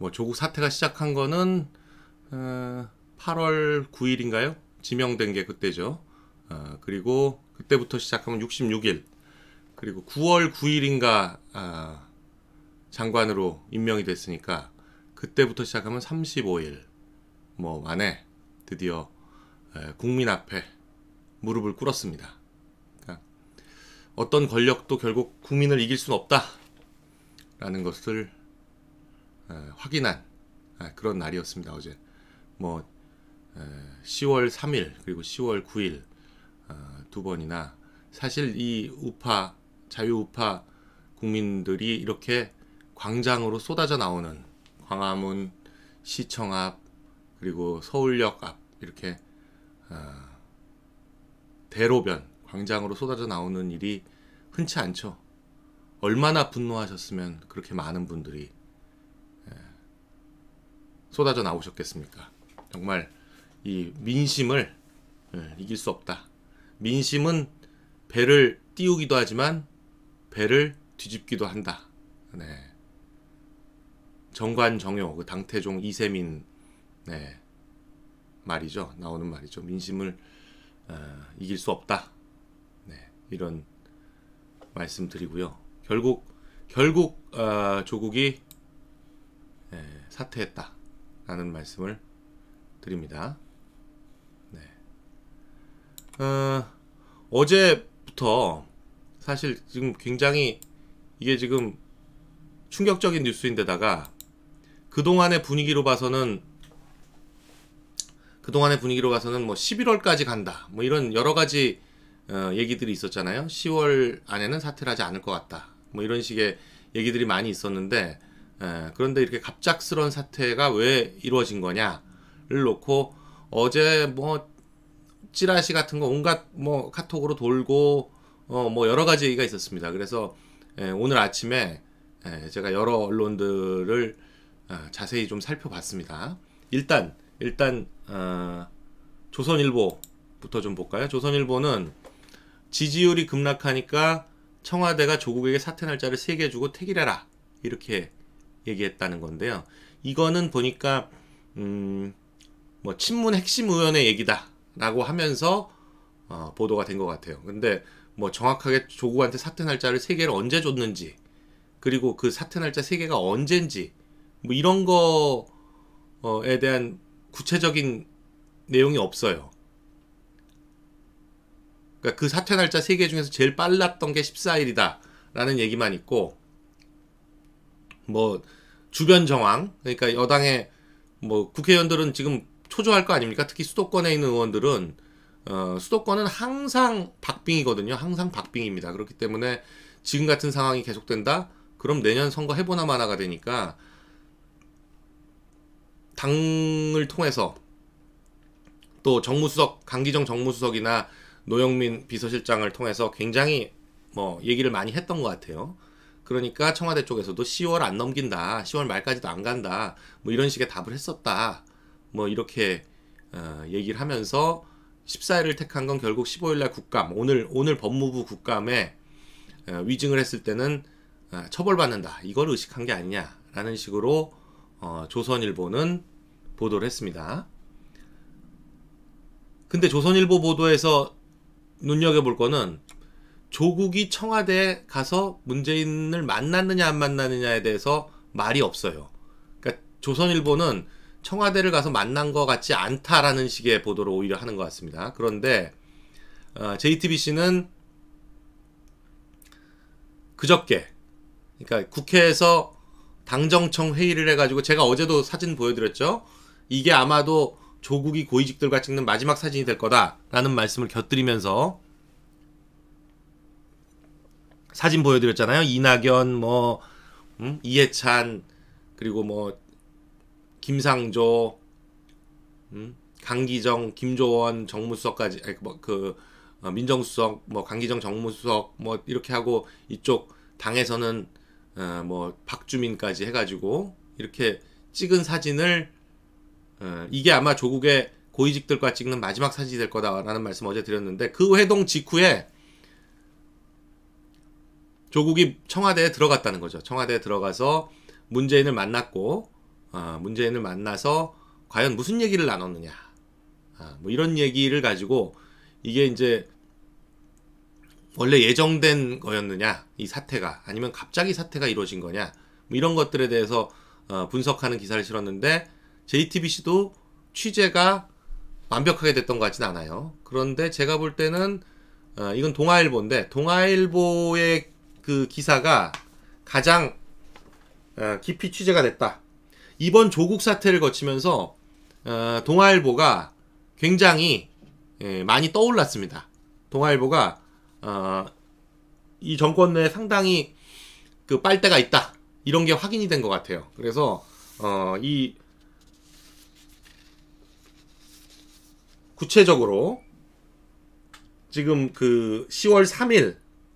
뭐 조국 사태가 시작한 거는 8월 9일인가요? 지명된 게 그때죠. 그리고 그때부터 시작하면 66일. 그리고 9월 9일인가 장관으로 임명이 됐으니까 그때부터 시작하면 35일 뭐 만에 드디어 국민 앞에 무릎을 꿇었습니다. 그러니까 어떤 권력도 결국 국민을 이길 수는 없다라는 것을 확인한 그런 날이었습니다. 어제 뭐 10월 3일 그리고 10월 9일 두 번이나 사실 이 우파 자유우파 국민들이 이렇게 광장으로 쏟아져 나오는 광화문 시청 앞 그리고 서울역 앞 이렇게 대로변 광장으로 쏟아져 나오는 일이 흔치 않죠. 얼마나 분노하셨으면 그렇게 많은 분들이 쏟아져 나오셨겠습니까? 정말 이 민심을 이길 수 없다. 민심은 배를 띄우기도 하지만 배를 뒤집기도 한다. 네. 정관정요, 그 당태종 이세민 말이죠. 나오는 말이죠. 민심을 이길 수 없다. 네. 이런 말씀드리고요. 결국 조국이 사퇴했다라는 말씀을 드립니다. 네. 어제부터 사실 지금 굉장히 이게 지금 충격적인 뉴스인데다가 그동안의 분위기로 봐서는 뭐 11월까지 간다. 뭐 이런 여러 가지 얘기들이 있었잖아요. 10월 안에는 사퇴를 하지 않을 것 같다. 뭐 이런 식의 얘기들이 많이 있었는데 그런데 이렇게 갑작스러운 사퇴가 왜 이루어진 거냐를 놓고 어제 뭐 찌라시 같은 거 온갖 뭐 카톡으로 돌고 뭐 여러 가지 얘기가 있었습니다. 그래서 오늘 아침에 제가 여러 언론들을 자세히 좀 살펴봤습니다. 일단 조선일보부터 좀 볼까요? 조선일보는 지지율이 급락하니까 청와대가 조국에게 사퇴 날짜를 3개 주고 택일해라 이렇게 얘기했다는 건데요. 이거는 보니까 뭐 친문 핵심 의원의 얘기다라고 하면서 보도가 된 것 같아요. 근데 뭐 정확하게 조국한테 사퇴 날짜를 3개를 언제 줬는지 그리고 그 사퇴 날짜 3개가 언젠지 뭐 이런 거에 대한 구체적인 내용이 없어요. 그러니까 그 사퇴 날짜 3개 중에서 제일 빨랐던 게 14일이다 라는 얘기만 있고 뭐 주변 정황 그러니까 여당의 뭐 국회의원들은 지금 초조할 거 아닙니까? 특히 수도권에 있는 의원들은 수도권은 항상 박빙이거든요. 항상 박빙입니다. 그렇기 때문에 지금 같은 상황이 계속된다? 그럼 내년 선거 해보나 마나가 되니까 당을 통해서 또 정무수석, 강기정 정무수석이나 노영민 비서실장을 통해서 굉장히 뭐 얘기를 많이 했던 것 같아요. 그러니까 청와대 쪽에서도 10월 안 넘긴다, 10월 말까지도 안 간다, 뭐 이런 식의 답을 했었다. 뭐 이렇게 얘기를 하면서 14일을 택한 건 결국 15일날 국감, 오늘 법무부 국감에 위증을 했을 때는 처벌받는다. 이걸 의식한 게 아니냐라는 식으로 조선일보는 보도를 했습니다. 근데 조선일보 보도에서 눈여겨볼 거는 조국이 청와대에 가서 문재인을 만났느냐 안 만났느냐에 대해서 말이 없어요. 그러니까 조선일보는 청와대를 가서 만난 것 같지 않다라는 식의 보도를 오히려 하는 것 같습니다. 그런데 JTBC는 그저께 그러니까 국회에서 당정청 회의를 해가지고 제가 어제도 사진 보여드렸죠. 이게 아마도 조국이 고위직들과 찍는 마지막 사진이 될 거다라는 말씀을 곁들이면서 사진 보여드렸잖아요. 이낙연, 뭐 이해찬, 그리고 뭐 김상조, 강기정, 김조원 정무수석까지, 민정수석, 뭐 강기정 정무수석, 뭐 이렇게 하고 이쪽 당에서는 뭐 박주민까지 해가지고 이렇게 찍은 사진을 이게 아마 조국의 고위직들과 찍는 마지막 사진이 될 거다라는 말씀 어제 드렸는데 그 회동 직후에 조국이 청와대에 들어갔다는 거죠. 청와대에 들어가서 문재인을 만났고 문재인을 만나서 과연 무슨 얘기를 나눴느냐. 뭐 이런 얘기를 가지고 이게 이제 원래 예정된 거였느냐, 이 사태가. 아니면 갑자기 사태가 이루어진 거냐. 뭐 이런 것들에 대해서 분석하는 기사를 실었는데 JTBC도 취재가 완벽하게 됐던 것 같진 않아요. 그런데 제가 볼 때는 이건 동아일보인데 동아일보의 그 기사가 가장 깊이 취재가 됐다. 이번 조국 사태를 거치면서 동아일보가 굉장히 많이 떠올랐습니다. 동아일보가 이 정권 내에 상당히 그 빨대가 있다. 이런 게 확인이 된 것 같아요. 그래서 이 구체적으로 지금 그 10월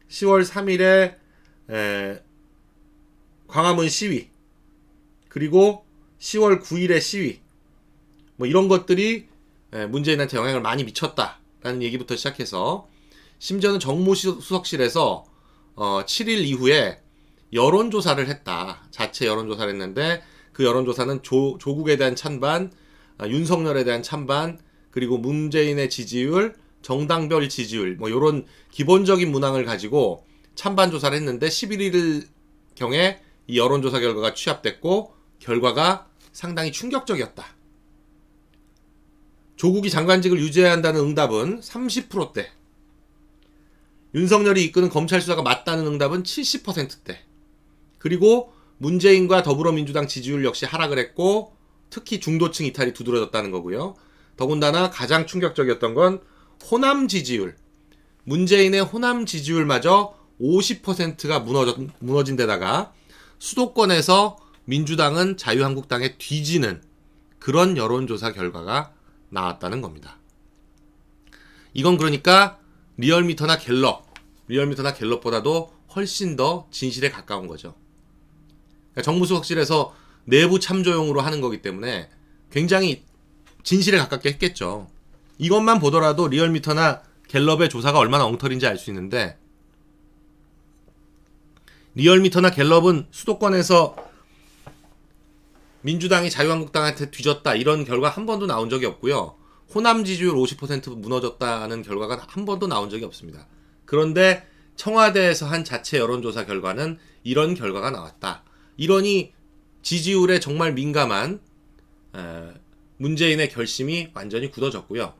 3일에 광화문 시위, 그리고 10월 9일의 시위, 뭐 이런 것들이 문재인한테 영향을 많이 미쳤다라는 얘기부터 시작해서, 심지어는 정무수석실에서 7일 이후에 여론조사를 했다. 자체 여론조사를 했는데 그 여론조사는 조국에 대한 찬반, 윤석열에 대한 찬반, 그리고 문재인의 지지율, 정당별 지지율, 뭐 요런 기본적인 문항을 가지고 찬반 조사를 했는데 11일 경에 이 여론조사 결과가 취합됐고 결과가 상당히 충격적이었다. 조국이 장관직을 유지해야 한다는 응답은 30%대, 윤석열이 이끄는 검찰 수사가 맞다는 응답은 70%대, 그리고 문재인과 더불어민주당 지지율 역시 하락을 했고 특히 중도층 이탈이 두드러졌다는 거고요. 더군다나 가장 충격적이었던 건 호남 지지율, 문재인의 호남 지지율마저 50%가 무너진 데다가 수도권에서 민주당은 자유한국당에 뒤지는 그런 여론조사 결과가 나왔다는 겁니다. 이건 그러니까 리얼미터나 갤럽보다도 훨씬 더 진실에 가까운 거죠. 그러니까 정무수석실에서 내부 참조용으로 하는 거기 때문에 굉장히 진실에 가깝게 했겠죠. 이것만 보더라도 리얼미터나 갤럽의 조사가 얼마나 엉터리인지 알 수 있는데, 리얼미터나 갤럽은 수도권에서 민주당이 자유한국당한테 뒤졌다 이런 결과 한 번도 나온 적이 없고요. 호남 지지율 50% 무너졌다는 결과가 한 번도 나온 적이 없습니다. 그런데 청와대에서 한 자체 여론조사 결과는 이런 결과가 나왔다. 이러니 지지율에 정말 민감한 문재인의 결심이 완전히 굳어졌고요.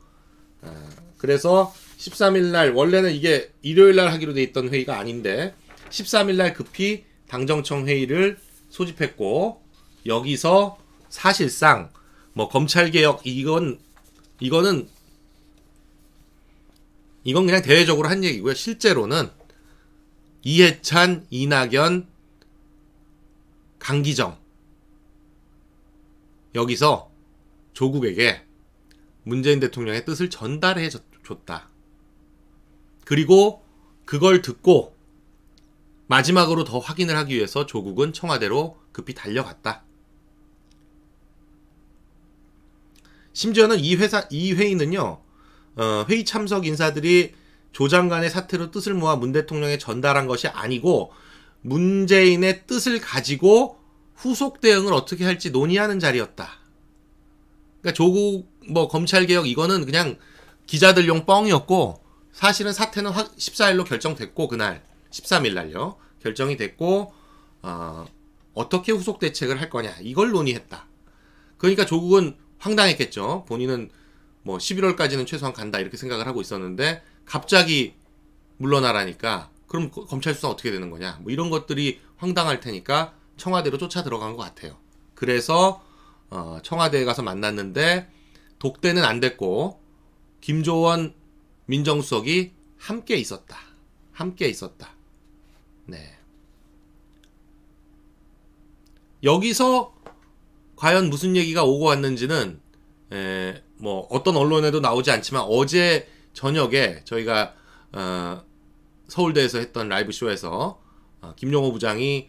그래서 13일날, 원래는 이게 일요일날 하기로 돼 있던 회의가 아닌데 13일날 급히 당정청 회의를 소집했고, 여기서 사실상 뭐 검찰개혁 이건 그냥 대외적으로 한 얘기고요. 실제로는 이해찬, 이낙연, 강기정, 여기서 조국에게 문재인 대통령의 뜻을 전달해 줬다. 그리고 그걸 듣고 마지막으로 더 확인을 하기 위해서 조국은 청와대로 급히 달려갔다. 심지어는 이 회의는요, 회의 참석 인사들이 조 장관의 사퇴로 뜻을 모아 문 대통령에 전달한 것이 아니고 문재인의 뜻을 가지고 후속 대응을 어떻게 할지 논의하는 자리였다. 그러니까 조국 뭐 검찰개혁 이거는 그냥 기자들용 뻥이었고, 사실은 사태는 14일로 결정됐고, 그날 13일날요 결정이 됐고, 어떻게 후속 대책을 할 거냐 이걸 논의했다. 그러니까 조국은 황당했겠죠. 본인은 뭐 11월까지는 최소한 간다 이렇게 생각을 하고 있었는데 갑자기 물러나라니까 그럼 검찰 수사 어떻게 되는 거냐, 뭐 이런 것들이 황당할 테니까 청와대로 쫓아 들어간 것 같아요. 그래서 청와대에 가서 만났는데 독대는 안 됐고 김조원 민정수석이 함께 있었다. 네. 여기서 과연 무슨 얘기가 오고 왔는지는 뭐 어떤 언론에도 나오지 않지만 어제 저녁에 저희가 서울대에서 했던 라이브 쇼에서 김용호 부장이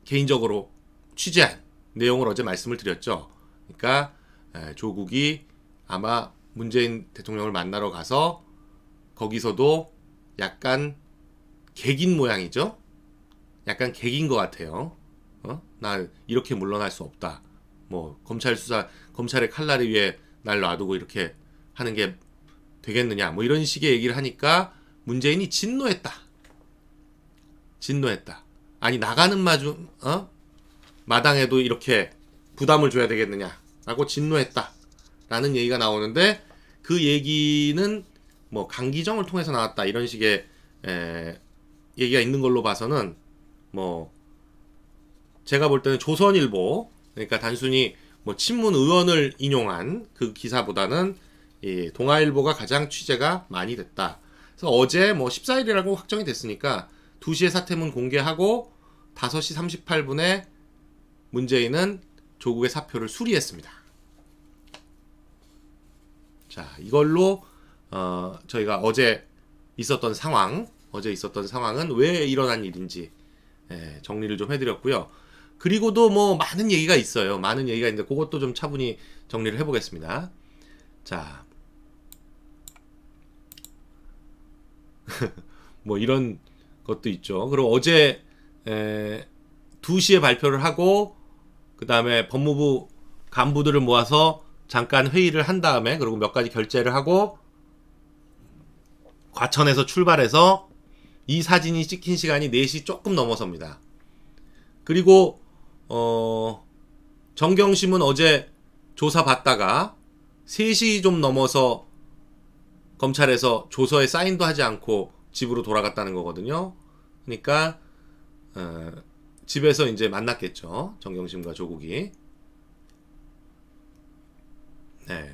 개인적으로 취재한 내용을 어제 말씀을 드렸죠. 그러니까 조국이 아마 문재인 대통령을 만나러 가서 거기서도 약간 개긴 모양이죠. 약간 개긴 것 같아요. 나 이렇게 물러날 수 없다. 뭐 검찰 수사, 검찰의 칼날에 위에 날 놔두고 이렇게 하는 게 되겠느냐. 뭐 이런 식의 얘기를 하니까 문재인이 진노했다. 진노했다. 아니 나가는 마당에도 이렇게 부담을 줘야 되겠느냐라고 진노했다. 라는 얘기가 나오는데 그 얘기는 뭐 강기정을 통해서 나왔다. 이런 식의 얘기가 있는 걸로 봐서는 뭐 제가 볼 때는 조선일보, 그러니까 단순히 뭐 친문 의원을 인용한 그 기사보다는 이 동아일보가 가장 취재가 많이 됐다. 그래서 어제 뭐 14일이라고 확정이 됐으니까 2시에 사퇴문 공개하고 5시 38분에 문재인은 조국의 사표를 수리했습니다. 자, 이걸로 저희가 어제 있었던 상황은 왜 일어난 일인지 정리를 좀 해드렸고요. 그리고도 뭐 많은 얘기가 있어요. 많은 얘기가 있는데 그것도 좀 차분히 정리를 해보겠습니다. 자, 뭐 이런 것도 있죠. 그리고 어제 2시에 발표를 하고 그 다음에 법무부 간부들을 모아서 잠깐 회의를 한 다음에 그리고 몇 가지 결재를 하고 과천에서 출발해서 이 사진이 찍힌 시간이 4시 조금 넘어섭니다. 그리고 정경심은 어제 조사 받다가 3시 좀 넘어서 검찰에서 조서에 사인도 하지 않고 집으로 돌아갔다는 거거든요. 그러니까 집에서 이제 만났겠죠. 정경심과 조국이. 네.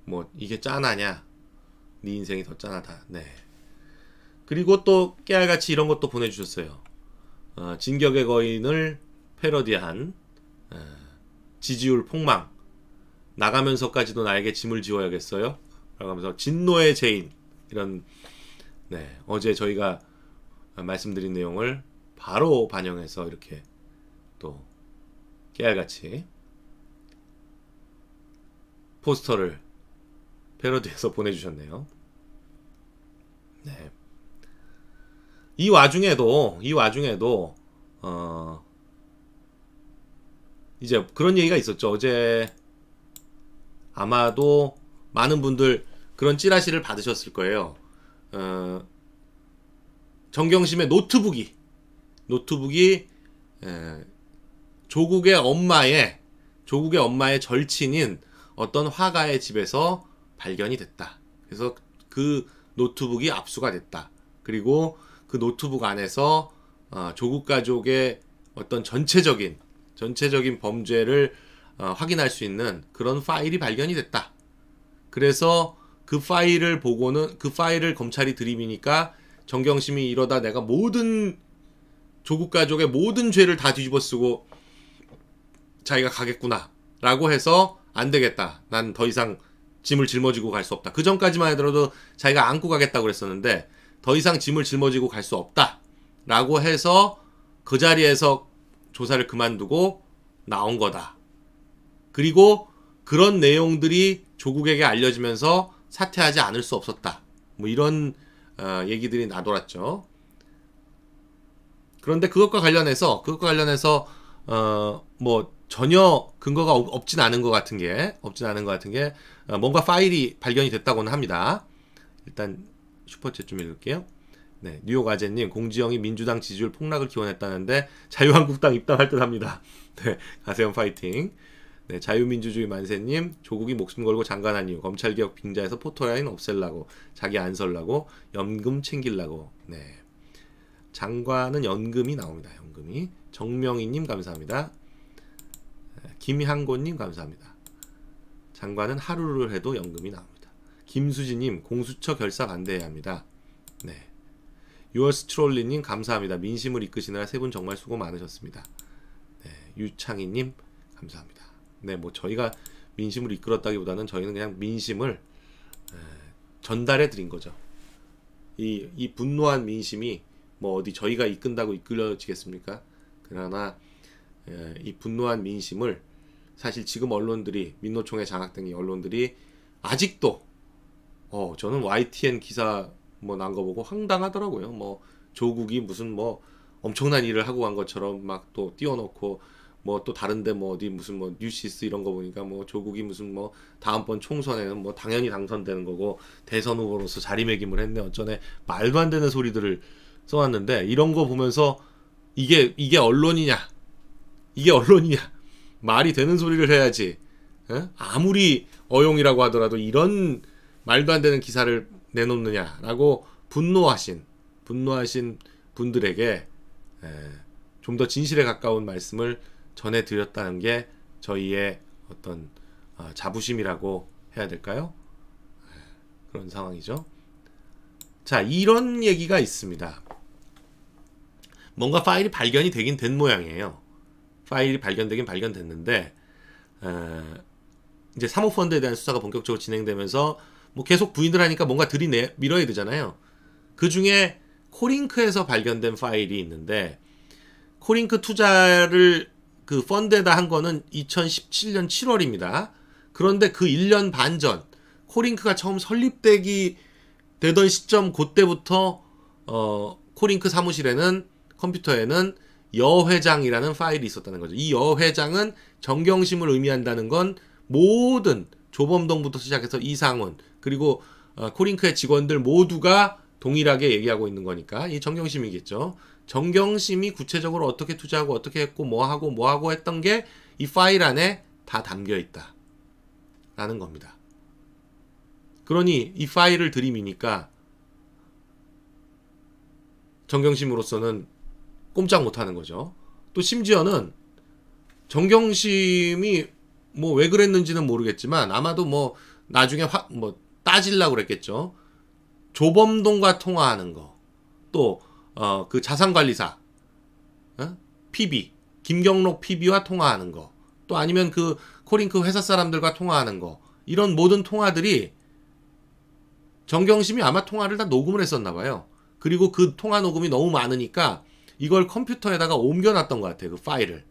뭐 이게 짠하냐? 네 인생이 더 짠하다. 네. 그리고 또 깨알같이 이런 것도 보내주셨어요. 진격의 거인을 패러디한 지지율 폭망. 나가면서까지도 나에게 짐을 지워야겠어요. 라면서 진노의 죄인 이런 어제 저희가 말씀드린 내용을 바로 반영해서 이렇게 또 깨알같이 포스터를 패러디해서 보내주셨네요. 네. 이 와중에도 이제 그런 얘기가 있었죠. 어제 아마도 많은 분들 그런 찌라시를 받으셨을 거예요. 정경심의 노트북이 조국의 엄마의 절친인 어떤 화가의 집에서 발견이 됐다. 그래서 그 노트북이 압수가 됐다. 그리고 그 노트북 안에서 조국 가족의 어떤 전체적인 범죄를 확인할 수 있는 그런 파일이 발견이 됐다. 그래서 그 파일을 보고는 그 파일을 검찰이 들이미니까 정경심이 이러다 내가 모든 조국 가족의 모든 죄를 다 뒤집어쓰고 자기가 가겠구나 라고 해서 안 되겠다. 난 더 이상 짐을 짊어지고 갈 수 없다. 그 전까지만 하더라도 자기가 안고 가겠다고 그랬었는데 더 이상 짐을 짊어지고 갈 수 없다 라고 해서 그 자리에서 조사를 그만두고 나온 거다. 그리고 그런 내용들이 조국에게 알려지면서 사퇴하지 않을 수 없었다. 뭐 이런 얘기들이 나돌았죠. 그런데 그것과 관련해서 뭐 전혀 근거가 없진 않은 것 같은 게 뭔가 파일이 발견이 됐다고는 합니다. 일단 슈퍼챗 좀 읽을게요. 네, 뉴욕 아재님, 공지영이 민주당 지지율 폭락을 기원했다는데 자유한국당 입당할 듯합니다. 네, 가세현 파이팅. 네, 자유민주주의 만세님, 조국이 목숨 걸고 장관한 이유, 검찰개혁 빙자에서 포토라인 없앨라고, 자기 안 설라고, 연금 챙길라고. 네, 장관은 연금이 나옵니다. 연금이. 정명희님 감사합니다. 김향곤님 감사합니다. 장관은 하루를 해도 연금이 나옵니다. 김수진님, 공수처 결사 반대해야 합니다. 네. 유어스트롤리님 감사합니다. 민심을 이끄시느라 세 분 정말 수고 많으셨습니다. 네. 유창희님 감사합니다. 네, 뭐 저희가 민심을 이끌었다기보다는 저희는 그냥 민심을 전달해 드린 거죠. 이 분노한 민심이 뭐 어디 저희가 이끈다고 이끌어지겠습니까? 그러나 이 분노한 민심을 사실 지금 언론들이 민노총에 장악된 이 언론들이 아직도 저는 YTN 기사 뭐 난 거 보고 황당하더라고요. 뭐 조국이 무슨 뭐 엄청난 일을 하고 간 것처럼 막 또 띄워놓고 뭐 또 다른데 뭐 어디 무슨 뭐 뉴시스 이런 거 보니까 뭐 조국이 무슨 뭐 다음번 총선에는 뭐 당연히 당선되는 거고 대선 후보로서 자리매김을 했네 어쩌네 말도 안 되는 소리들을 써왔는데 이런 거 보면서 이게 언론이냐 이게 언론이냐 말이 되는 소리를 해야지 에? 아무리 어용이라고 하더라도 이런 말도 안 되는 기사를 내놓느냐라고 분노하신 분들에게 좀 더 진실에 가까운 말씀을 전해드렸다는 게 저희의 어떤 자부심이라고 해야 될까요? 그런 상황이죠. 자, 이런 얘기가 있습니다. 뭔가 파일이 발견이 되긴 된 모양이에요. 파일이 발견되긴 발견됐는데 이제 사모펀드에 대한 수사가 본격적으로 진행되면서 뭐 계속 부인을 하니까 뭔가 밀어야 되잖아요. 그 중에 코링크에서 발견된 파일이 있는데 코링크 투자를 그 펀드에다 한 거는 2017년 7월입니다. 그런데 그 1년 반 전 코링크가 처음 설립되기 되던 시점 그때부터 코링크 사무실에는 컴퓨터에는 여회장이라는 파일이 있었다는 거죠. 이 여회장은 정경심을 의미한다는 건 모든 조범동부터 시작해서 이상훈 그리고 코링크의 직원들 모두가 동일하게 얘기하고 있는 거니까 이 정경심이겠죠. 정경심이 구체적으로 어떻게 투자하고 어떻게 했고 뭐하고 했던 게 이 파일 안에 다 담겨 있다 라는 겁니다. 그러니 이 파일을 들이미니까 정경심으로서는 꼼짝 못하는 거죠. 또 심지어는 정경심이 뭐 왜 그랬는지는 모르겠지만 아마도 뭐 나중에 뭐 따지려고 그랬겠죠. 조범동과 통화하는 거, 또 그 자산관리사 PB 김경록 PB와 통화하는 거, 또 아니면 그 코링크 회사 사람들과 통화하는 거, 이런 모든 통화들이 정경심이 아마 통화를 다 녹음을 했었나 봐요. 그리고 그 통화 녹음이 너무 많으니까 이걸 컴퓨터에다가 옮겨놨던 것 같아요. 그 파일을.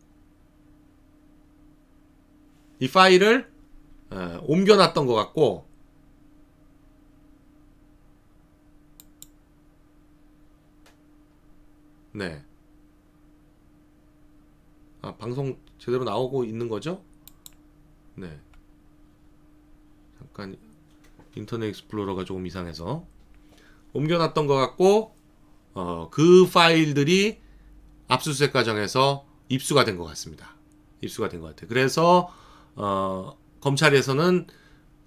이 파일을 옮겨놨던 것 같고 네. 방송 제대로 나오고 있는 거죠? 네. 잠깐 인터넷 익스플로러가 조금 이상해서 옮겨놨던 것 같고 그 파일들이 압수수색 과정에서 입수가 된 것 같습니다. 입수가 된 것 같아요. 그래서 검찰에서는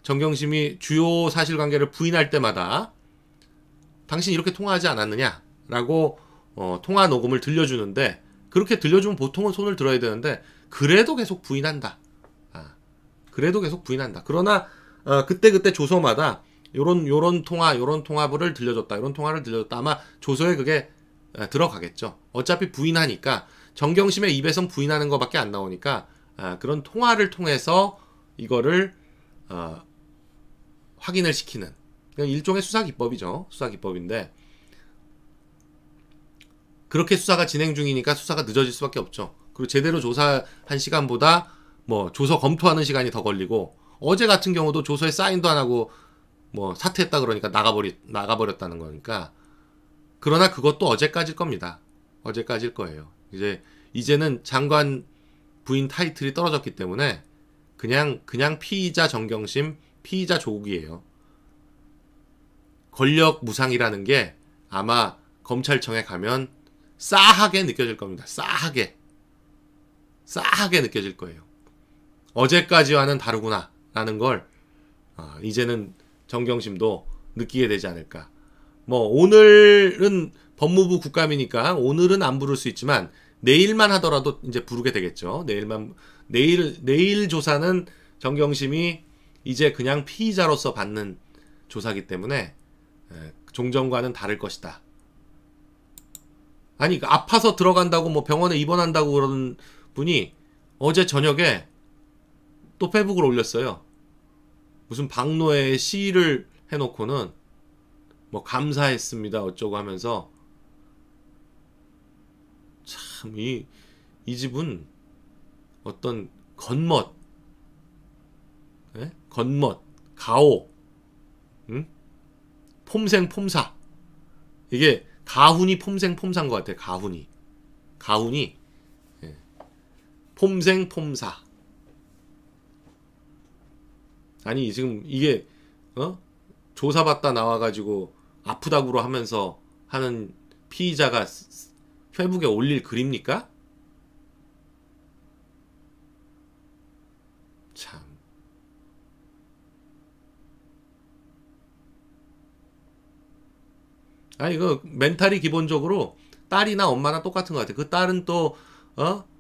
정경심이 주요 사실관계를 부인할 때마다 당신 이렇게 통화하지 않았느냐라고 통화 녹음을 들려주는데 그렇게 들려주면 보통은 손을 들어야 되는데 그래도 계속 부인한다. 그래도 계속 부인한다. 그러나 그때 조서마다 요런 통화부를 들려줬다. 요런 통화를 들려줬다. 아마 조서에 그게 들어가겠죠. 어차피 부인하니까 정경심의 입에선 부인하는 것밖에 안 나오니까 그런 통화를 통해서 이거를 확인을 시키는 일종의 수사기법이죠. 수사기법인데 그렇게 수사가 진행 중이니까 수사가 늦어질 수밖에 없죠. 그리고 제대로 조사한 시간보다 뭐 조서 검토하는 시간이 더 걸리고 어제 같은 경우도 조서에 사인도 안 하고 뭐 사퇴했다 그러니까 나가버렸다는 거니까 그러나 그것도 어제까지일 겁니다. 어제까지일 거예요. 이제는 장관 부인 타이틀이 떨어졌기 때문에 그냥 피의자 정경심, 피의자 조국이에요. 권력 무상이라는 게 아마 검찰청에 가면 싸하게 느껴질 겁니다. 싸하게 느껴질 거예요. 어제까지와는 다르구나 라는 걸 이제는 정경심도 느끼게 되지 않을까. 뭐 오늘은 법무부 국감이니까 오늘은 안 부를 수 있지만 내일만 하더라도 이제 부르게 되겠죠. 내일 조사는 정경심이 이제 그냥 피의자로서 받는 조사기 때문에 종전과는 다를 것이다. 아니 아파서 들어간다고 뭐 병원에 입원한다고 그러는 분이 어제 저녁에 또 페북을 올렸어요. 무슨 박노해의 시를 해놓고는 뭐 감사했습니다 어쩌고 하면서 참 이 집은 어떤 겉멋, 가오, 폼생 폼사, 이게 가훈이 폼생 폼사인 것 같아요. 가훈이 가훈이 예. 폼생 폼사. 아니 지금 이게 조사받다 나와가지고 아프다구로 하면서 하는 피의자가 페북에 올릴 글입니까? 참. 아니 이거 멘탈이 기본적으로 딸이나 엄마나 똑같은 것 같아. 그 딸은 또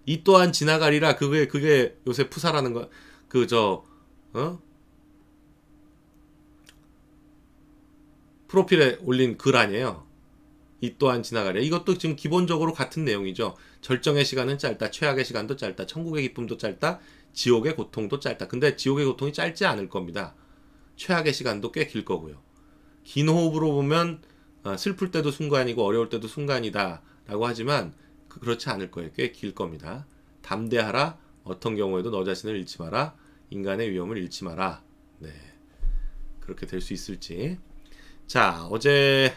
이 또한 지나가리라. 그게 요새 푸사라는 거. 프로필에 올린 글 아니에요. 이 또한 지나가리라. 이것도 지금 기본적으로 같은 내용이죠. 절정의 시간은 짧다. 최악의 시간도 짧다. 천국의 기쁨도 짧다. 지옥의 고통도 짧다. 근데 지옥의 고통이 짧지 않을 겁니다. 최악의 시간도 꽤 길 거고요. 긴 호흡으로 보면 슬플 때도 순간이고 어려울 때도 순간이다 라고 하지만 그렇지 않을 거예요. 꽤 길 겁니다. 담대하라. 어떤 경우에도 너 자신을 잃지 마라. 인간의 위험을 잃지 마라. 네, 그렇게 될 수 있을지. 자, 어제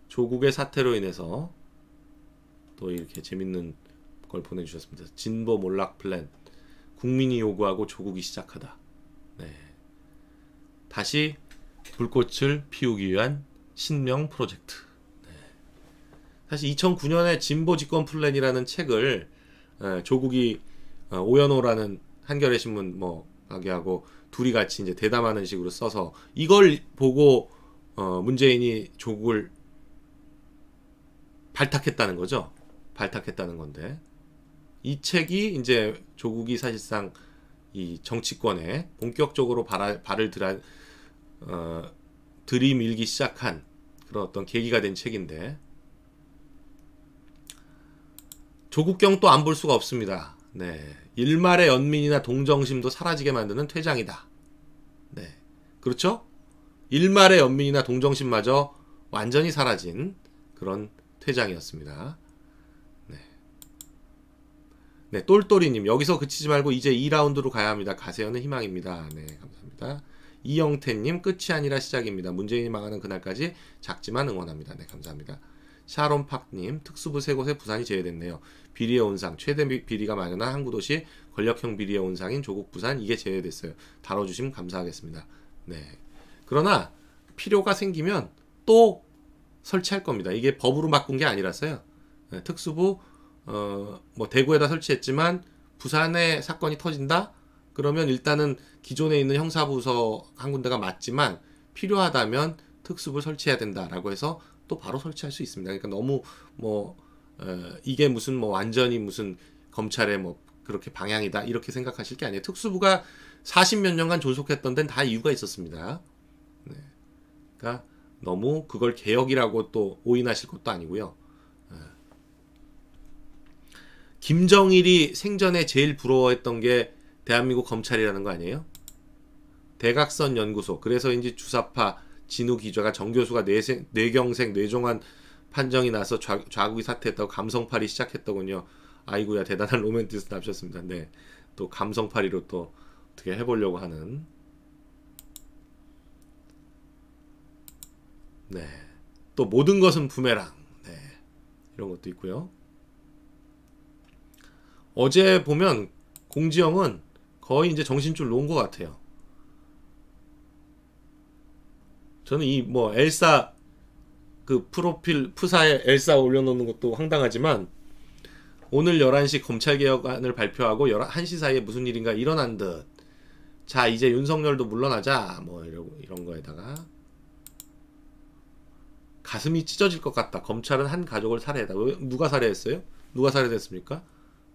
조국의 사태로 인해서 또 이렇게 재밌는 걸 보내주셨습니다. 진보 몰락 플랜. 국민이 요구하고 조국이 시작하다. 네. 다시 불꽃을 피우기 위한 신명 프로젝트. 네. 사실 2009년에 진보 집권 플랜이라는 책을 조국이 오연호라는 한겨레 신문 가게하고 둘이 같이 이제 대담하는 식으로 써서 이걸 보고 문재인이 조국을 발탁했다는 거죠. 발탁했다는 건데 이 책이 이제 조국이 사실상 이 정치권에 본격적으로 발을 들이밀기 시작한 그런 어떤 계기가 된 책인데 조국경 또 안 볼 수가 없습니다. 네, 일말의 연민이나 동정심도 사라지게 만드는 퇴장이다. 네, 그렇죠? 일말의 연민이나 동정심마저 완전히 사라진 그런 퇴장이었습니다. 네. 네, 똘똘이님 여기서 그치지 말고 이제 2라운드로 가야 합니다. 가세요는 희망입니다. 네, 감사합니다. 이영태님 끝이 아니라 시작입니다. 문재인이 망하는 그날까지 작지만 응원합니다. 네, 감사합니다. 샤론팍님 특수부 3곳에 부산이 제외됐네요. 비리의 온상 최대 비리가 만연한 항구도시 권력형 비리의 온상인 조국 부산 이게 제외됐어요. 다뤄주시면 감사하겠습니다. 네. 그러나 필요가 생기면 또 설치할 겁니다. 이게 법으로 바꾼 게 아니라서요. 네, 특수부 대구에다 설치했지만 부산에 사건이 터진다? 그러면 일단은 기존에 있는 형사부서 한 군데가 맞지만 필요하다면 특수부를 설치해야 된다라고 해서 또 바로 설치할 수 있습니다. 그러니까 너무 이게 무슨 완전히 무슨 검찰의 그렇게 방향이다 이렇게 생각하실 게 아니에요. 특수부가 40몇 년간 존속했던 데는 다 이유가 있었습니다. 네. 그러니까 너무 그걸 개혁이라고 또 오인하실 것도 아니고요. 김정일이 생전에 제일 부러워했던 게 대한민국 검찰이라는 거 아니에요? 대각선 연구소. 그래서인지 주사파 진우 기자가 정교수가 뇌경색 뇌종환 판정이 나서 좌국이 사퇴했다고 감성팔이 시작했더군요. 아이고야 대단한 로맨티스트 납셨습니다. 네, 또 감성팔이로 또 어떻게 해보려고 하는. 네, 또 모든 것은 부메랑. 네, 이런 것도 있고요. 어제 보면 공지영은 거의 이제 정신줄 놓은 것 같아요. 저는 이 엘사 그 프로필 푸사에 엘사 올려놓는 것도 황당하지만 오늘 11시 검찰개혁안을 발표하고 1시 사이에 무슨 일인가 일어난 듯. 자 이제 윤석열도 물러나자 이런 거에다가 가슴이 찢어질 것 같다. 검찰은 한 가족을 살해했다. 누가 살해했어요? 누가 살해됐습니까?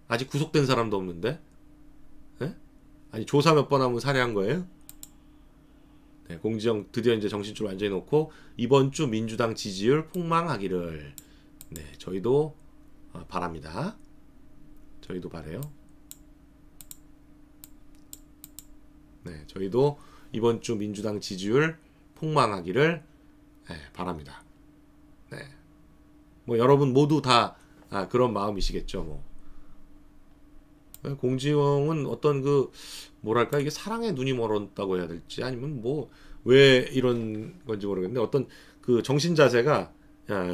아직 구속된 사람도 없는데? 네? 아니 조사 몇 번 하면 살해한 거예요? 네, 공지영 드디어 이제 정신줄 완전히 놓고 이번 주 민주당 지지율 폭망하기를 네 저희도 바랍니다. 저희도 바래요. 네, 저희도 이번 주 민주당 지지율 폭망하기를 바랍니다. 네, 여러분 모두 다 그런 마음이시겠죠. 공지영은 어떤 뭐랄까 이게 사랑에 눈이 멀었다고 해야 될지 아니면 왜 이런 건지 모르겠는데 어떤 정신 자세가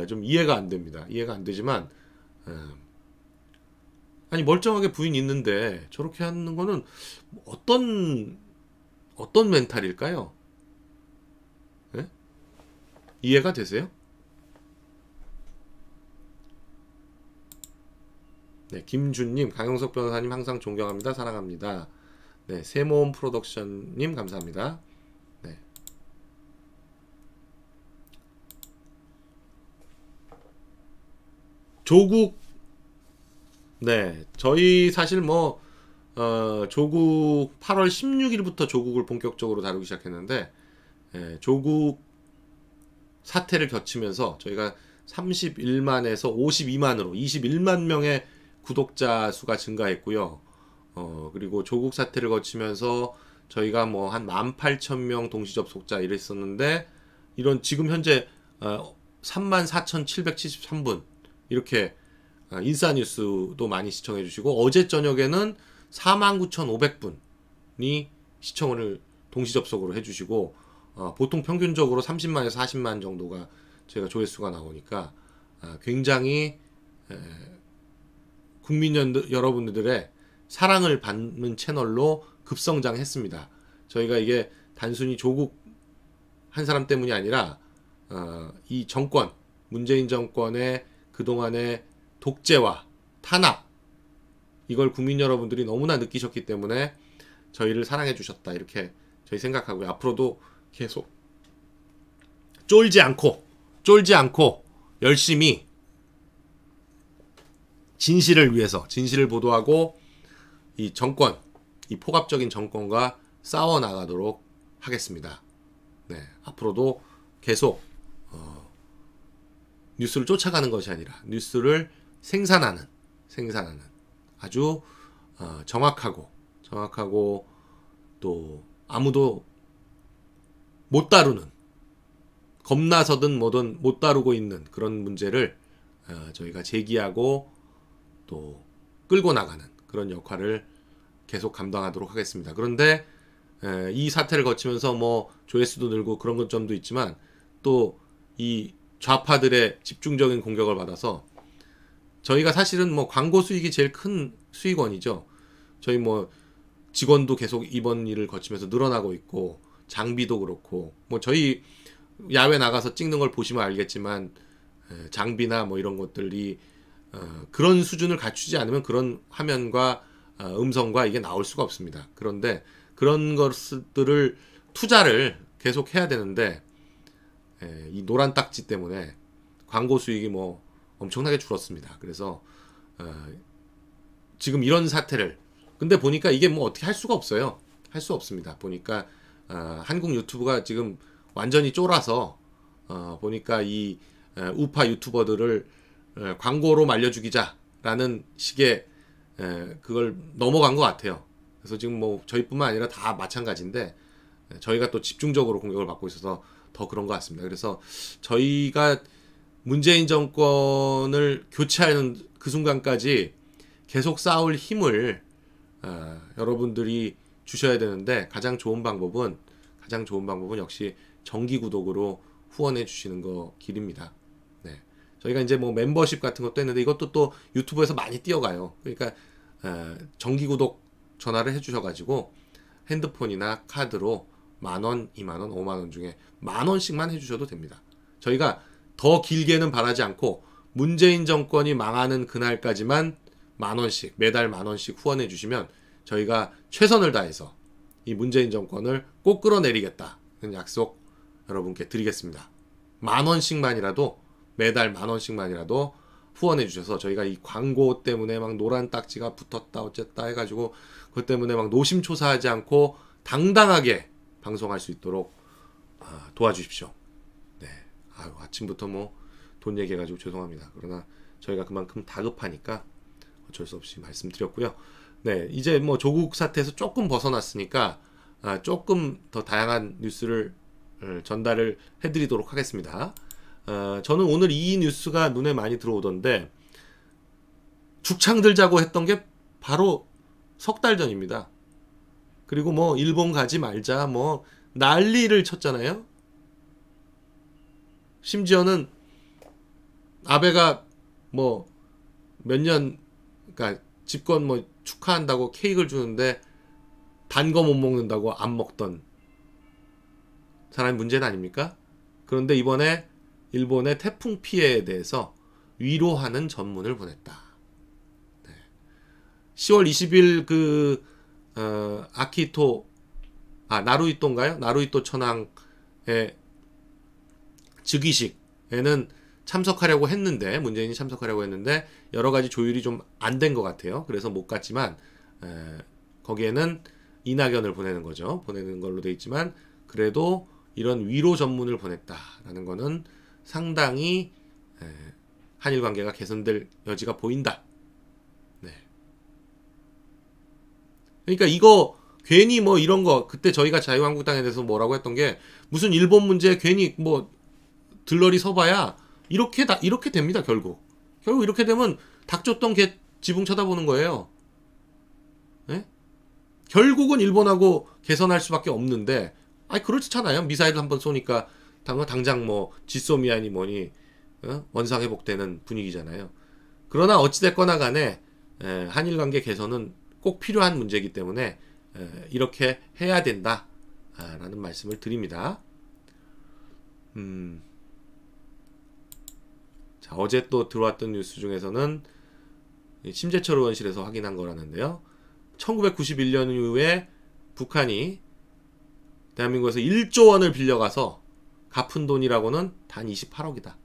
좀 이해가 안 됩니다. 이해가 안 되지만 아니 멀쩡하게 부인 있는데 저렇게 하는 거는 어떤 멘탈일까요? 예? 이해가 되세요? 네, 김준님, 강영석 변호사님 항상 존경합니다. 사랑합니다. 네, 세모험 프로덕션님 감사합니다. 네. 조국, 네, 저희 사실 뭐 조국 8월 16일부터 조국을 본격적으로 다루기 시작했는데 조국 사태를 겹치면서 저희가 31만에서 52만으로 21만 명의 구독자 수가 증가했고요. 그리고 조국 사태를 거치면서 저희가 뭐 한 18,000명 동시 접속자 이랬었는데 이런 지금 현재 34,773분 이렇게 인싸뉴스도 많이 시청해 주시고 어제 저녁에는 49,500분이 시청을 동시 접속으로 해주시고 보통 평균적으로 30만에서 40만 정도가 저희가 조회수가 나오니까 굉장히 국민 여러분들의 사랑을 받는 채널로 급성장했습니다. 저희가 이게 단순히 조국 한 사람 때문이 아니라 이 정권 문재인 정권의 그동안의 독재와 탄압 이걸 국민 여러분들이 너무나 느끼셨기 때문에 저희를 사랑해 주셨다 이렇게 저희 생각하고요. 앞으로도 계속 쫄지 않고 열심히 진실을 위해서 진실을 보도하고 이 정권 이 폭압적인 정권과 싸워 나가도록 하겠습니다. 네, 앞으로도 계속 뉴스를 쫓아가는 것이 아니라 뉴스를 생산하는 아주 정확하고 또 아무도 못 다루는 겁나서든 뭐든 못 다루고 있는 그런 문제를 저희가 제기하고 또 끌고 나가는 그런 역할을 계속 감당하도록 하겠습니다. 그런데 이 사태를 거치면서 뭐 조회수도 늘고 그런 점도 있지만 또 이 좌파들의 집중적인 공격을 받아서 저희가 사실은 뭐 광고 수익이 제일 큰 수익원이죠. 저희 뭐 직원도 계속 이번 일을 거치면서 늘어나고 있고 장비도 그렇고 뭐 저희 야외 나가서 찍는 걸 보시면 알겠지만 장비나 뭐 이런 것들이 그런 수준을 갖추지 않으면 그런 화면과 음성과 이게 나올 수가 없습니다. 그런데 그런 것들을 투자를 계속 해야 되는데 이 노란 딱지 때문에 광고 수익이 뭐 엄청나게 줄었습니다. 그래서 지금 이런 사태를 근데 보니까 이게 뭐 어떻게 할 수가 없어요. 할 수 없습니다. 보니까 한국 유튜브가 지금 완전히 쫄아서 보니까 이 우파 유튜버들을 광고로 말려 죽이자라는 식의 그걸 넘어간 것 같아요. 그래서 지금 뭐 저희뿐만 아니라 다 마찬가지인데 저희가 또 집중적으로 공격을 받고 있어서 더 그런 것 같습니다. 그래서 저희가 문재인 정권을 교체하는 그 순간까지 계속 싸울 힘을 여러분들이 주셔야 되는데 가장 좋은 방법은 역시 정기 구독으로 후원해 주시는 거 길입니다. 네. 저희가 이제 뭐 멤버십 같은 것도 했는데 이것도 또 유튜브에서 많이 뛰어가요. 그러니까 정기 구독 전화를 해주셔가지고 핸드폰이나 카드로 10,000원, 20,000원, 50,000원 중에 10,000원씩만 해주셔도 됩니다. 저희가 더 길게는 바라지 않고 문재인 정권이 망하는 그날까지만 10,000원씩 매달 10,000원씩 후원해 주시면 저희가 최선을 다해서 이 문재인 정권을 꼭 끌어내리겠다는 약속 여러분께 드리겠습니다. 10,000원씩만이라도 매달 10,000원씩만이라도 후원해 주셔서 저희가 이 광고 때문에 막 노란 딱지가 붙었다 어쨌다 해가지고 그것 때문에 막 노심초사하지 않고 당당하게 방송할 수 있도록 도와주십시오. 네, 아침부터 뭐 돈 얘기해가지고 죄송합니다. 그러나 저희가 그만큼 다급하니까 어쩔 수 없이 말씀드렸고요. 네, 이제 뭐 조국 사태에서 조금 벗어났으니까 조금 더 다양한 뉴스를 전달을 해드리도록 하겠습니다. 저는 오늘 이 뉴스가 눈에 많이 들어오던데 죽창 들자고 했던 게 바로 석 달 전입니다. 그리고 뭐 일본 가지 말자 뭐 난리를 쳤잖아요. 심지어는 아베가 뭐 몇 년 그러니까 집권 뭐 축하한다고 케이크를 주는데 단 거 못 먹는다고 안 먹던 사람의 문제는 아닙니까? 그런데 이번에 일본의 태풍 피해에 대해서 위로하는 전문을 보냈다. 10월 20일 나루이토인가요? 나루이토 천황의 즉위식에는 참석하려고 했는데, 문재인이 참석하려고 했는데 여러 가지 조율이 좀 안 된 것 같아요. 그래서 못 갔지만 거기에는 이낙연을 보내는 거죠. 보내는 걸로 돼 있지만 그래도 이런 위로 전문을 보냈다라는 거는 상당히 한일 관계가 개선될 여지가 보인다. 네. 그러니까 이거 괜히 뭐 이런 거 그때 저희가 자유한국당에 대해서 뭐라고 했던 게 무슨 일본 문제 괜히 뭐 들러리 서봐야 이렇게 됩니다. 결국 이렇게 되면 닥쳤던 개 지붕 쳐다보는 거예요. 네? 결국은 일본하고 개선할 수밖에 없는데, 그렇잖아요. 미사일 한번 쏘니까 당장 뭐 지소미아니 뭐니 원상 회복되는 분위기잖아요. 그러나 어찌됐거나 간에 한일 관계 개선은 꼭 필요한 문제이기 때문에 이렇게 해야 된다라는 말씀을 드립니다. 자, 어제 또 들어왔던 뉴스 중에서는 심재철 의원실에서 확인한 거라는데요. 1991년 이후에 북한이 대한민국에서 1조 원을 빌려가서 갚은 돈이라고는 단 28억이다.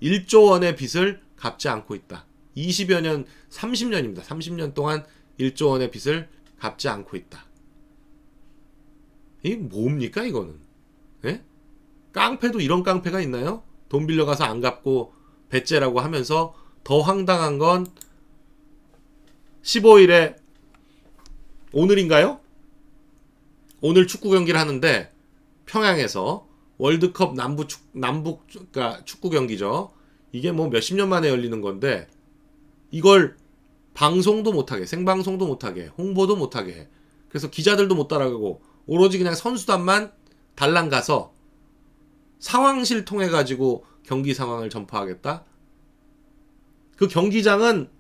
1조 원의 빚을 갚지 않고 있다. 20여 년, 30년입니다. 30년 동안 1조 원의 빚을 갚지 않고 있다. 이게 뭡니까 이거는? 예? 깡패도 이런 깡패가 있나요? 돈 빌려가서 안 갚고 배째라고 하면서 더 황당한 건 15일에 오늘인가요? 오늘 축구 경기를 하는데 평양에서 월드컵 남북 그러니까 축구 경기죠. 이게 뭐 몇십 년 만에 열리는 건데 이걸 방송도 못하게, 생방송도 못하게, 홍보도 못하게 해. 그래서 기자들도 못 따라가고 오로지 그냥 선수단만 달랑 가서 상황실 통해 가지고 경기 상황을 전파하겠다. 그 경기장은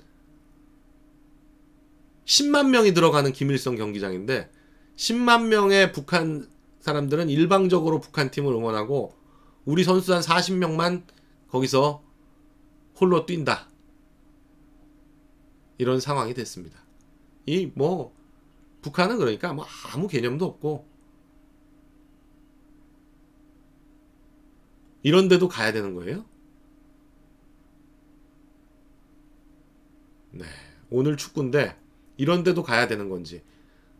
10만 명이 들어가는 김일성 경기장인데 10만 명의 북한 사람들은 일방적으로 북한 팀을 응원하고 우리 선수단 40명만 거기서 홀로 뛴다. 이런 상황이 됐습니다. 북한은 그러니까 뭐 아무 개념도 없고 이런 데도 가야 되는 거예요? 네. 오늘 축구인데 이런 데도 가야 되는 건지.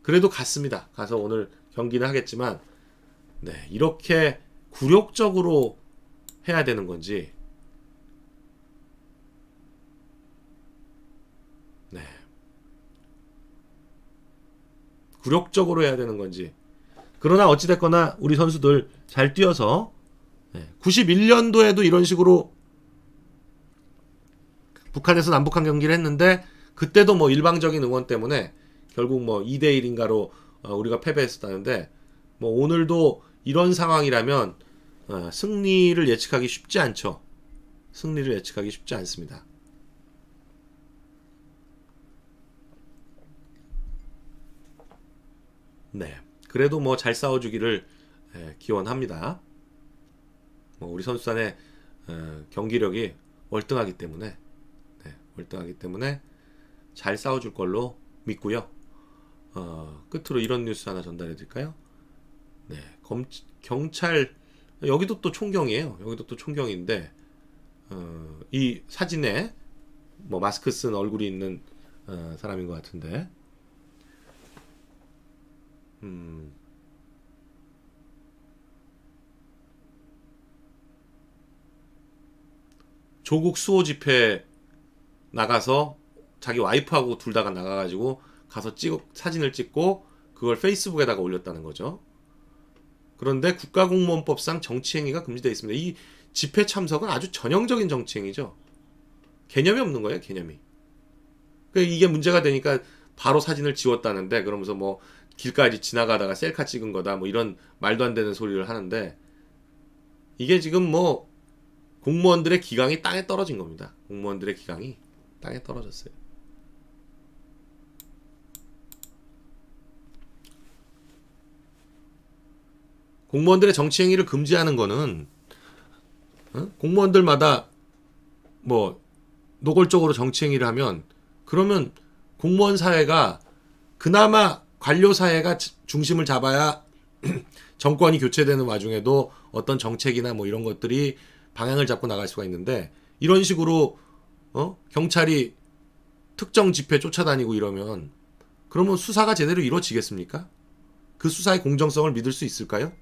그래도 갔습니다. 가서 오늘 경기는 하겠지만 네. 이렇게 굴욕적으로 해야 되는 건지. 네. 굴욕적으로 해야 되는 건지. 그러나 어찌됐거나 우리 선수들 잘 뛰어서 91년도에도 이런 식으로 북한에서 남북한 경기를 했는데 그때도 뭐 일방적인 응원 때문에 결국 뭐 2대1인가로 우리가 패배했었다는데 뭐 오늘도 이런 상황이라면 승리를 예측하기 쉽지 않죠. 승리를 예측하기 쉽지 않습니다. 네. 그래도 뭐 잘 싸워주기를 기원합니다. 뭐 우리 선수단의 경기력이 월등하기 때문에 잘 싸워줄 걸로 믿고요. 끝으로 이런 뉴스 하나 전달해 드릴까요? 네. 경찰 여기도 또 총경이에요. 여기도 또 총경인데 이 사진에 뭐 마스크 쓴 얼굴이 있는 사람인 것 같은데 조국 수호 집회 나가서 자기 와이프하고 둘 다가 나가가지고 가서 사진을 찍고 그걸 페이스북에다가 올렸다는 거죠. 그런데 국가공무원법상 정치행위가 금지되어 있습니다. 이 집회 참석은 아주 전형적인 정치행위죠. 개념이 없는 거예요, 개념이. 그러니까 이게 문제가 되니까 바로 사진을 지웠다는데 그러면서 뭐 길까지 지나가다가 셀카 찍은 거다 뭐 이런 말도 안 되는 소리를 하는데 이게 지금 뭐 공무원들의 기강이 땅에 떨어진 겁니다. 공무원들의 기강이 땅에 떨어졌어요. 공무원들의 정치 행위를 금지하는 거는 공무원들마다 뭐 노골적으로 정치 행위를 하면 그러면 공무원 사회가 그나마 관료 사회가 중심을 잡아야 정권이 교체되는 와중에도 어떤 정책이나 뭐 이런 것들이 방향을 잡고 나갈 수가 있는데 이런 식으로 경찰이 특정 집회 쫓아다니고 이러면 그러면 수사가 제대로 이루어지겠습니까? 그 수사의 공정성을 믿을 수 있을까요?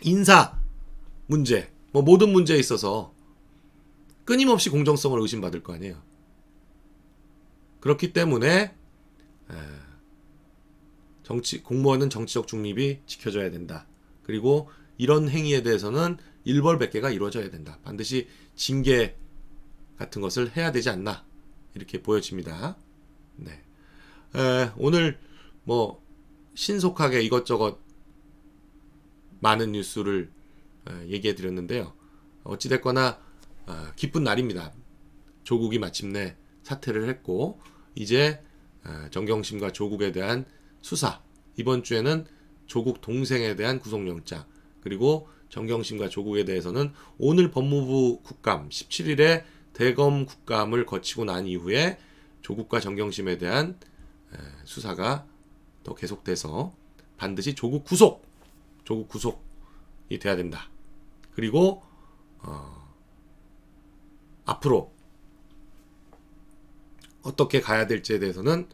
인사 문제, 뭐 모든 문제에 있어서 끊임없이 공정성을 의심받을 거 아니에요. 그렇기 때문에 공무원은 정치적 중립이 지켜져야 된다. 그리고 이런 행위에 대해서는 일벌백계가 이루어져야 된다. 반드시 징계 같은 것을 해야 되지 않나 이렇게 보여집니다. 네. 오늘 뭐 신속하게 이것저것 많은 뉴스를 얘기해 드렸는데요. 어찌됐거나 기쁜 날입니다. 조국이 마침내 사퇴를 했고 이제 정경심과 조국에 대한 수사, 이번 주에는 조국 동생에 대한 구속영장, 그리고 정경심과 조국에 대해서는 오늘 법무부 국감 17일에 대검 국감을 거치고 난 이후에 조국과 정경심에 대한 수사가 더 계속돼서 반드시 조국 구속이 돼야 된다. 그리고 앞으로 어떻게 가야 될지에 대해서는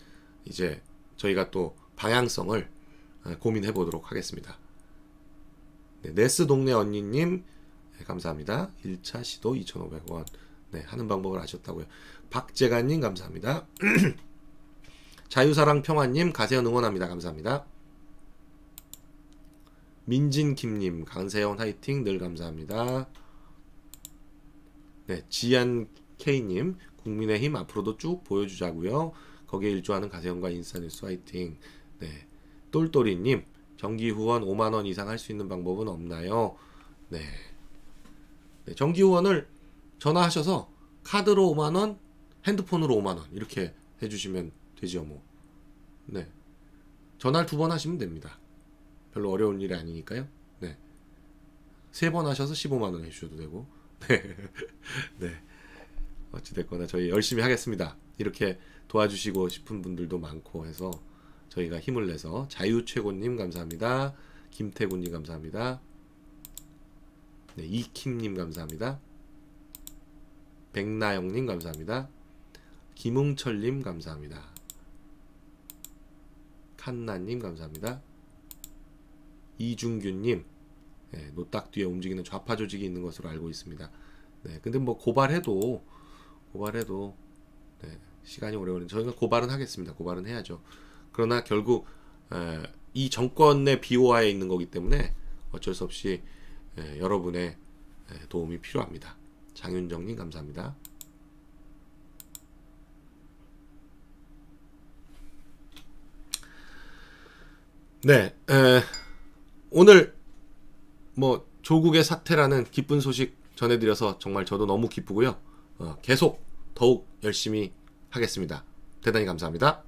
이제 저희가 또 방향성을 고민해 보도록 하겠습니다. 네, 네스 동네 언니님 감사합니다. 1차 시도 2,500원. 네, 하는 방법을 아셨다고요. 박재관님 감사합니다. 자유사랑 평화님 가세현 응원합니다. 감사합니다. 민진킴님 강세현 화이팅 늘 감사합니다. 네, 지안K님 국민의힘 앞으로도 쭉 보여주자고요. 거기에 일조하는 가세현과 인싸뉴스 화이팅. 네, 똘똘이님 정기 후원 5만원 이상 할 수 있는 방법은 없나요? 네, 정기 후원을 전화하셔서 카드로 5만원, 핸드폰으로 5만원 이렇게 해주시면 되죠 뭐. 네, 전화를 2번 하시면 됩니다. 별로 어려운 일이 아니니까요. 네, 3번 하셔서 15만원 해주셔도 되고. 네, 네. 어찌됐거나 저희 열심히 하겠습니다. 이렇게 도와주시고 싶은 분들도 많고 해서 저희가 힘을 내서 자유최고님 감사합니다. 김태군님 감사합니다. 네, 이킴님 감사합니다. 백나영님 감사합니다. 김웅철님 감사합니다. 칸나님 감사합니다. 이중규님, 네, 노딱 뒤에 움직이는 좌파 조직이 있는 것으로 알고 있습니다. 네, 근데 뭐 고발해도 네, 시간이 오래 걸리는 저희가 고발은 하겠습니다. 고발은 해야죠. 그러나 결국 이 정권의 비호화에 있는 거기 때문에 어쩔 수 없이 여러분의 도움이 필요합니다. 장윤정님 감사합니다. 네, 오늘 뭐 조국의 사퇴라는 기쁜 소식 전해드려서 정말 저도 너무 기쁘고요. 계속 더욱 열심히 하겠습니다. 대단히 감사합니다.